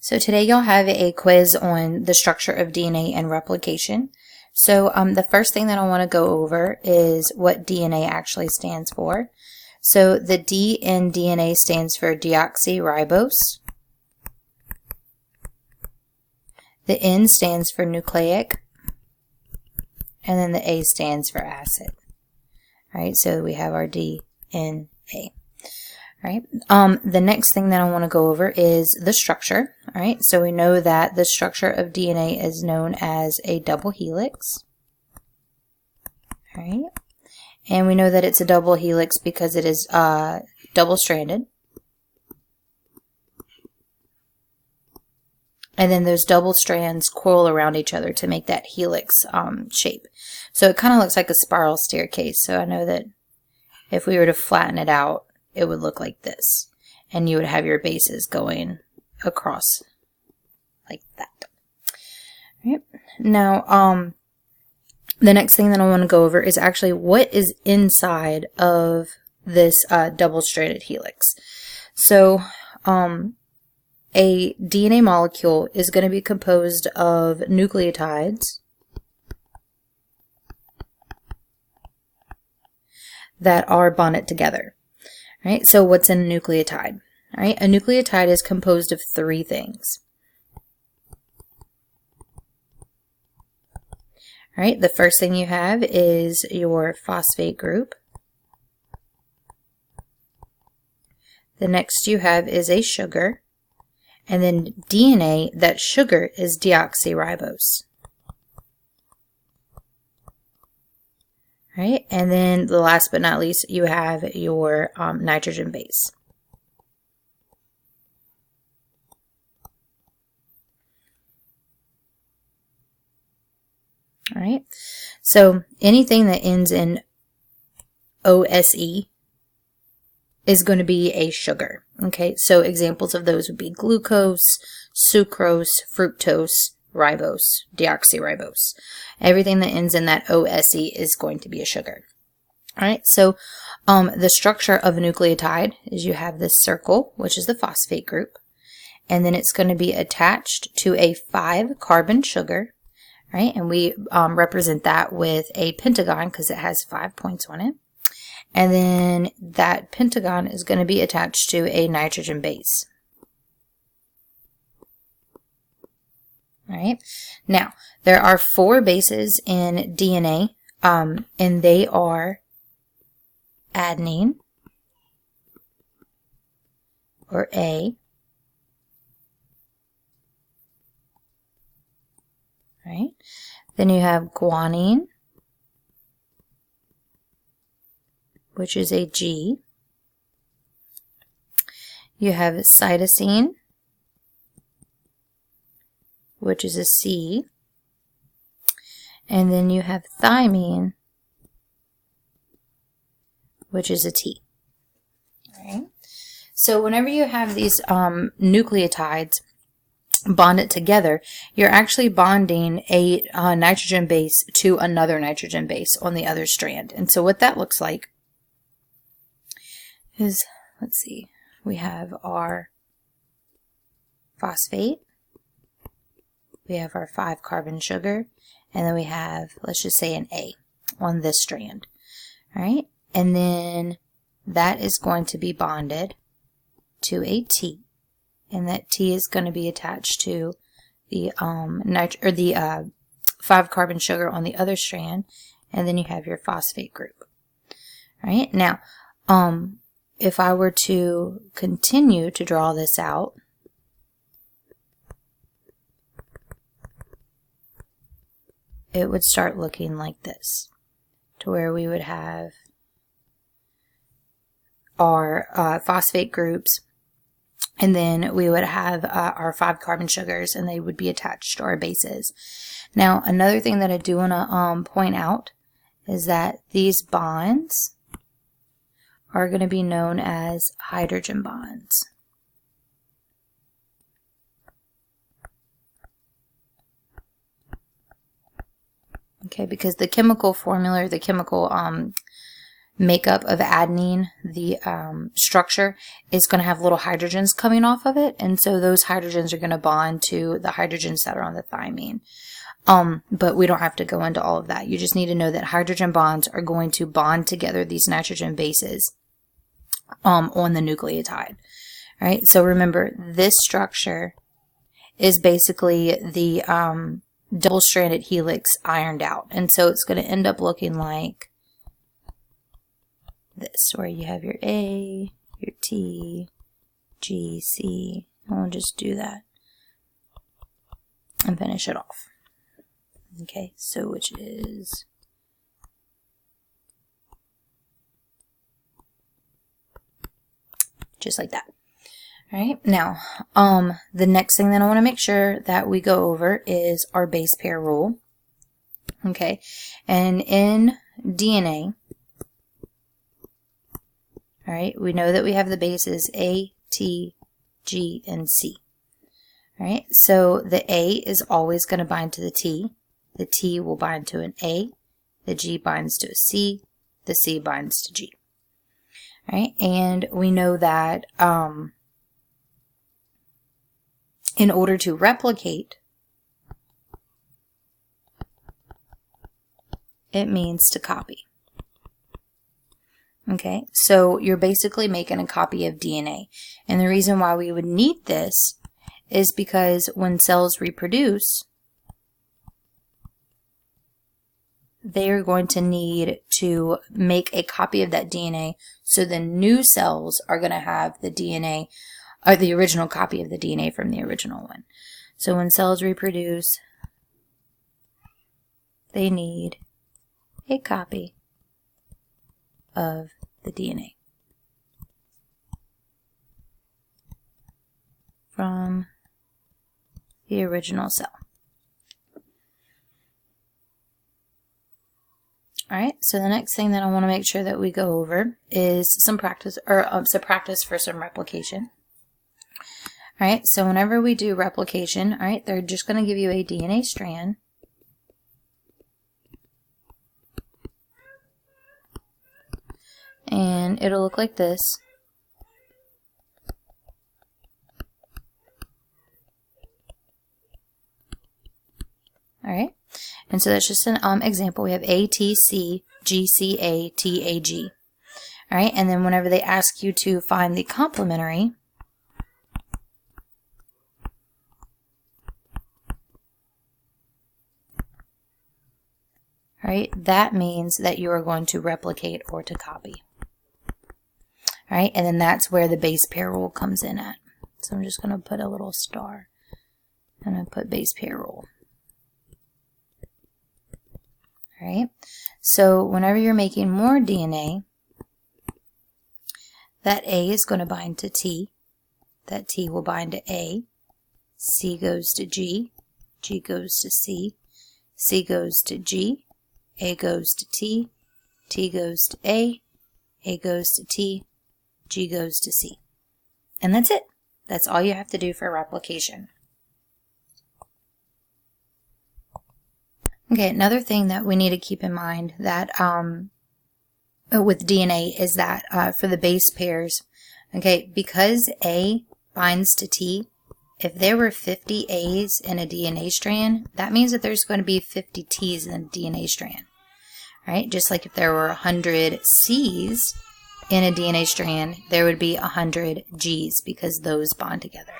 So today you'll have a quiz on the structure of DNA and replication. So the first thing that I want to go over is what DNA actually stands for. So the D in DNA stands for deoxyribose. The N stands for nucleic. And then the A stands for acid. All right, so we have our DNA. All right. The next thing that I want to go over is the structure. All right, so we know that the structure of DNA is known as a double helix. All right, and we know that it's a double helix because it is double-stranded. And then those double strands coil around each other to make that helix shape. So it kind of looks like a spiral staircase. So I know that if we were to flatten it out, it would look like this. And you would have your bases going across like that. All right. Now, the next thing that I want to go over is actually what is inside of this double-stranded helix. So, a DNA molecule is going to be composed of nucleotides that are bonded together. All right, so what's in a nucleotide? All right, a nucleotide is composed of three things. All right, the first thing you have is your phosphate group. The next you have is a sugar. And then DNA, that sugar is deoxyribose. Right? And then the last but not least, you have your nitrogen base. All right. So anything that ends in OSE is going to be a sugar. Okay, so examples of those would be glucose, sucrose, fructose, ribose, deoxyribose. Everything that ends in that OSE is going to be a sugar. All right, so the structure of a nucleotide is you have this circle, which is the phosphate group, and then it's going to be attached to a 5-carbon sugar, right? And we represent that with a pentagon because it has 5 points on it. And then that pentagon is going to be attached to a nitrogen base. All right. Now, there are 4 bases in DNA, and they are adenine, or A. Right. Then you have guanine, which is a G. You have cytosine, which is a C. And then you have thymine, which is a T. All right. So whenever you have these nucleotides bonded together, you're actually bonding a nitrogen base to another nitrogen base on the other strand. And so what that looks like is, let's see, we have our phosphate, we have our 5-carbon sugar, and then we have, let's just say, an A on this strand. All right, and then that is going to be bonded to a T, and that T is going to be attached to the 5-carbon sugar on the other strand, and then you have your phosphate group. All right, now, if I were to continue to draw this out, it would start looking like this, to where we would have our phosphate groups, and then we would have our 5-carbon sugars, and they would be attached to our bases. Now, another thing that I do want to point out is that these bonds are going to be known as hydrogen bonds. Okay, because the chemical formula, the chemical makeup of adenine, the structure, is going to have little hydrogens coming off of it, and so those hydrogens are going to bond to the hydrogens that are on the thymine. But we don't have to go into all of that. You just need to know that hydrogen bonds are going to bond together these nitrogen bases on the nucleotide. All right, so remember, this structure is basically the double-stranded helix ironed out, and so it's going to end up looking like this, where you have your A, your T, G, C, and we'll just do that and finish it off. Okay, so which is just like that. All right, now, the next thing that I want to make sure that we go over is our base pair rule. Okay, and in DNA, all right, we know that we have the bases A, T, G, and C. All right, so the A is always going to bind to the T will bind to an A, the G binds to a C, the C binds to G. All right, and we know that in order to replicate, it means to copy. Okay, so you're basically making a copy of DNA. And the reason why we would need this is because when cells reproduce, they are going to need to make a copy of that DNA, so the new cells are going to have the DNA, or the original copy of the DNA from the original one. So when cells reproduce, they need a copy of the DNA from the original cell. All right, so the next thing that I want to make sure that we go over is some practice, or some practice for some replication. All right, so whenever we do replication, all right, they're just going to give you a DNA strand. And it'll look like this. All right, and so that's just an example. We have A, T, C, G, C, A, T, A, G. All right, and then whenever they ask you to find the complementary, all right, that means that you are going to replicate or to copy. All right, and then that's where the base pair rule comes in at. So I'm just going to put a little star, and I put base pair rule. All right, so whenever you're making more DNA, that A is going to bind to T, that T will bind to A, C goes to G, G goes to C, C goes to G, A goes to T, T goes to A goes to T, G goes to C. And that's it. That's all you have to do for replication. Okay, another thing that we need to keep in mind that with DNA is that for the base pairs, okay, because A binds to T, if there were 50 A's in a DNA strand, that means that there's going to be 50 T's in a DNA strand. Right? Just like if there were 100 C's in a DNA strand, there would be 100 G's because those bond together.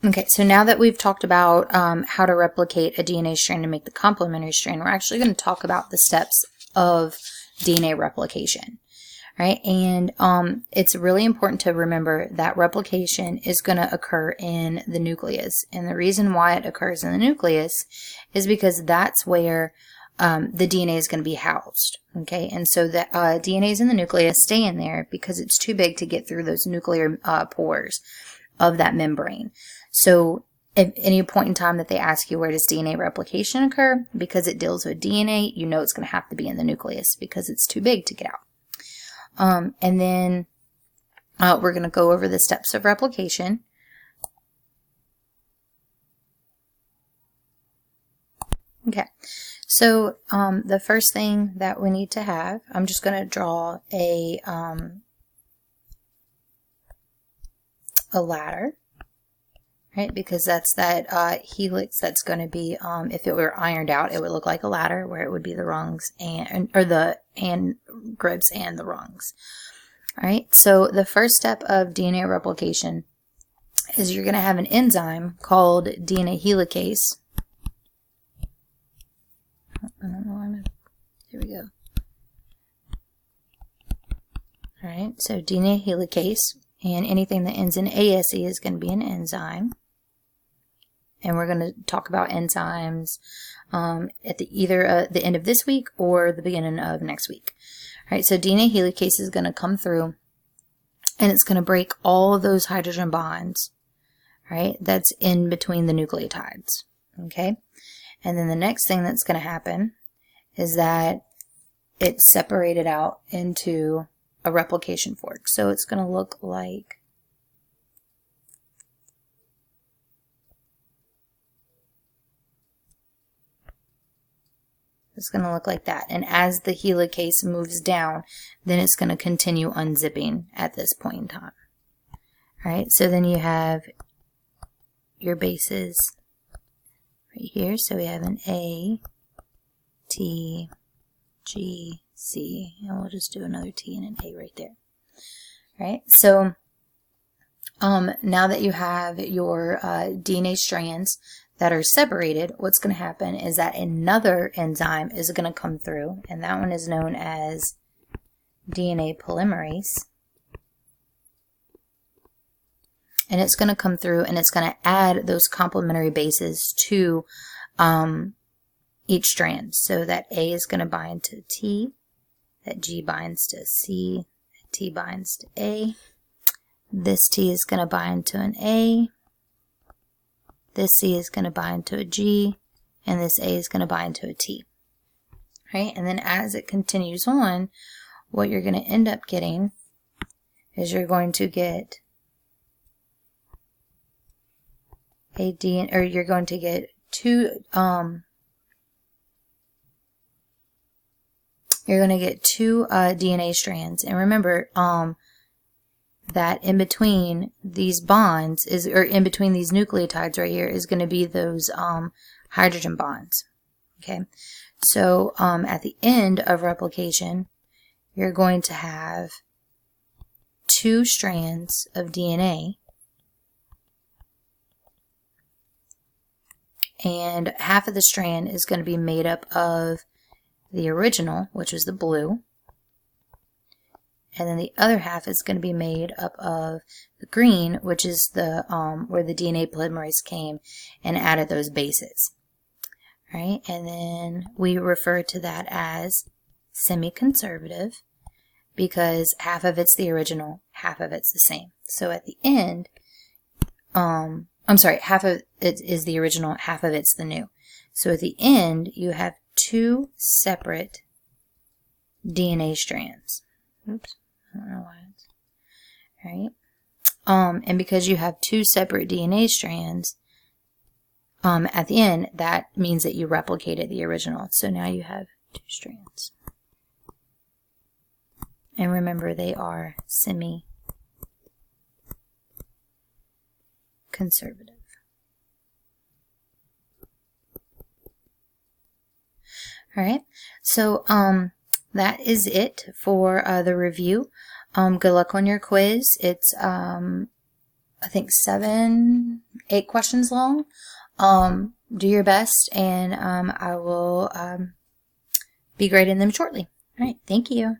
Okay, so now that we've talked about how to replicate a DNA strand and make the complementary strand, we're actually going to talk about the steps of DNA replication. Right? And it's really important to remember that replication is going to occur in the nucleus. And the reason why it occurs in the nucleus is because that's where the DNA is going to be housed. Okay? And so the DNAs in the nucleus stay in there because it's too big to get through those nuclear pores of that membrane. So at any point in time that they ask you where does DNA replication occur, because it deals with DNA, you know it's going to have to be in the nucleus because it's too big to get out. And then we're going to go over the steps of replication. Okay, So the first thing that we need to have, I'm just going to draw a ladder, right? Because that's that helix that's going to be, if it were ironed out, it would look like a ladder where it would be the rungs or the grips and the rungs. All right, so the first step of DNA replication is you're going to have an enzyme called DNA helicase. I don't know why I'm... Here we go. All right, so DNA helicase, and anything that ends in ASE is going to be an enzyme. And we're going to talk about enzymes at either the end of this week or the beginning of next week. All right, so DNA helicase is going to come through, and it's going to break all of those hydrogen bonds, right? That's in between the nucleotides, okay? And then the next thing that's going to happen is that it's separated out into a replication fork. So it's going to look like that. And as the helicase moves down, then it's going to continue unzipping at this point in time. All right, so then you have your bases right here. So we have an A, T, G, C, and we'll just do another T and an A right there. All right, so now that you have your DNA strands that are separated, what's going to happen is that another enzyme is going to come through, and that one is known as DNA polymerase. And it's going to come through and it's going to add those complementary bases to each strand. So that A is going to bind to T, that G binds to C, that T binds to A. This T is going to bind to an A. This C is going to bind to a G, and this A is going to bind to a T. Right? And then as it continues on, what you're going to end up getting is you're going to get a DNA, or you're going to get two DNA strands. And remember that in between these bonds or in between these nucleotides right here is going to be those hydrogen bonds. Okay, so at the end of replication, you're going to have two strands of DNA, and half of the strand is going to be made up of the original, which is the blue, and then the other half is going to be made up of the green, which is the where the DNA polymerase came and added those bases. Right? And then we refer to that as semi-conservative because half of it's the original, half of it's the same. So at the end, half of it is the original, half of it's the new. So at the end, you have two separate DNA strands. Oops, I don't know why it's right. And because you have two separate DNA strands, at the end, that means that you replicated the original. So now you have two strands. And remember, they are semi-conservative. All right, so that is it for the review. Good luck on your quiz. It's, I think 7-8 questions long. Do your best, and I will be grading them shortly. All right, thank you.